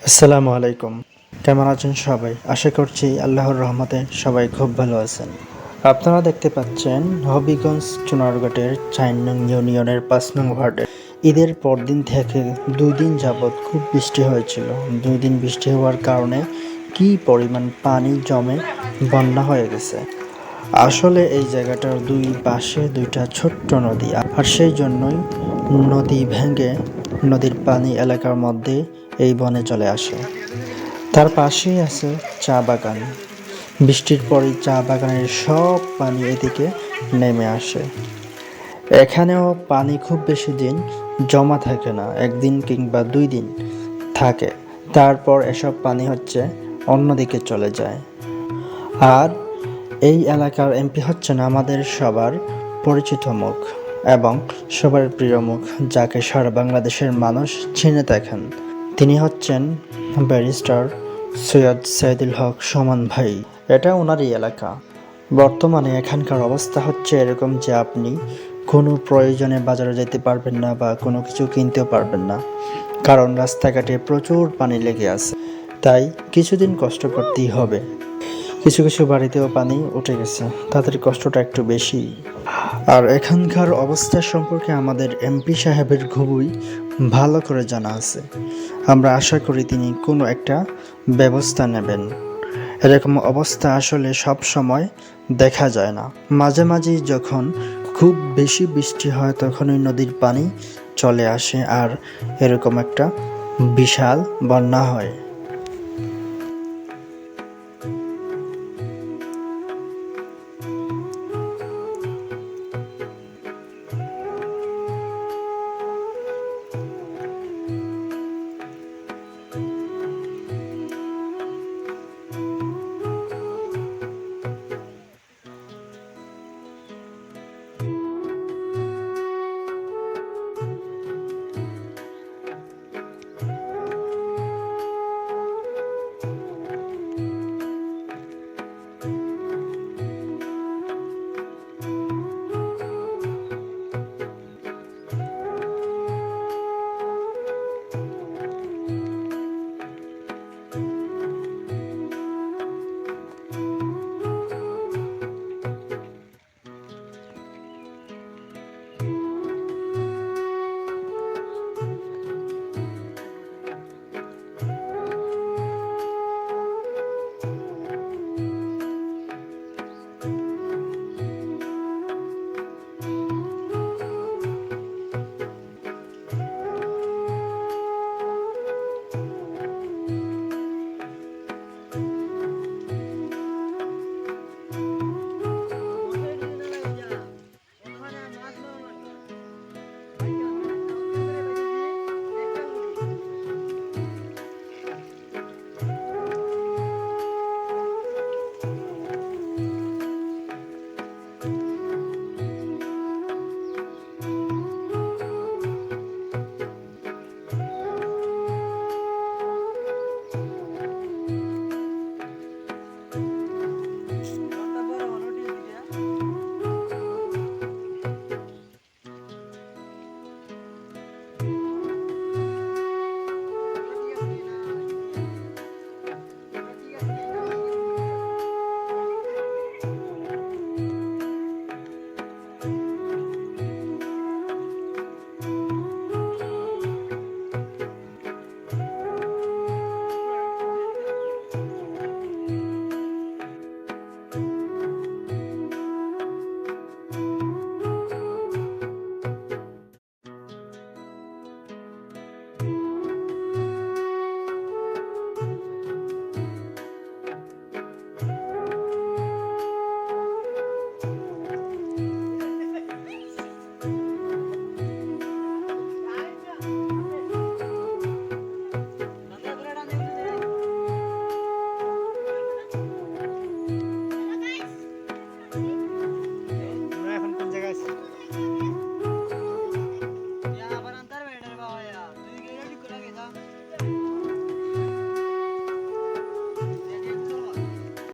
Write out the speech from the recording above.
আসসালামু আলাইকুম। কেমন আছেন সবাই? আশা করছি আল্লাহর রহমতে সবাই খুব ভালো আছেন। আপনারা দেখতে পাচ্ছেন হবিগঞ্জ চুনারঘাটের ৪ নং ইউনিয়নের ৫ নং ওয়ার্ডে ঈদের পরদিন থেকে ২ দিন যাবৎ খুব বৃষ্টি হয়েছিল। ২ দিন বৃষ্টি হওয়ার কারণে কী পরিমাণ পানি জমে বন্যা হয়ে গেছে। আসলে এই জায়গাটার দুই পাশে ২টা ছোট্ট নদী, আর সেই জন্যই নদী ভেঙে নদীর পানি এলাকার মধ্যে এই বনে চলে আসে। তার পাশেই আছে চা বাগান। বৃষ্টির পরই চা বাগানের সব পানি এদিকে নেমে আসে। এখানেও পানি খুব বেশি দিন জমা থাকে না, ১ দিন কিংবা ২ দিন থাকে। তারপর এসব পানি অন্যদিকে চলে যায়। আর এই এলাকার এমপি হচ্ছেন আমাদের সবার পরিচিত মুখ এবং সবার প্রিয় মুখ, যাকে সারা বাংলাদেশের মানুষ চিনে থাকেন। তিনি হচ্ছেন ব্যারিস্টার সৈয়দ সাইদুল হক সুমন ভাই। এটা ওনারই এলাকা। বর্তমানে এখানকার অবস্থা এরকম যে আপনি কোনো প্রয়োজনে বাজারে যেতে পারবেন না বা কোনো কিছু কিনতেও পারবেন না, কারণ রাস্তাঘাটে প্রচুর পানি লেগে আছে। তাই কিছুদিন কষ্ট করতেই হবে। কিছু কিছু বাড়িতেও পানি উঠে গেছে, তাদের কষ্টটা একটু বেশি। আর এখানকার অবস্থা সম্পর্কে আমাদের এমপি সাহেবের খুবই ভালো করে জানা আছে। আমরা আশা করি তিনি কোনো একটা ব্যবস্থা নেবেন। এরকম অবস্থা আসলে সব সময় দেখা যায় না। মাঝে মাঝেই যখন খুব বেশি বৃষ্টি হয় তখনই নদীর পানি চলে আসে আর এরকম একটা বিশাল বন্যা হয়।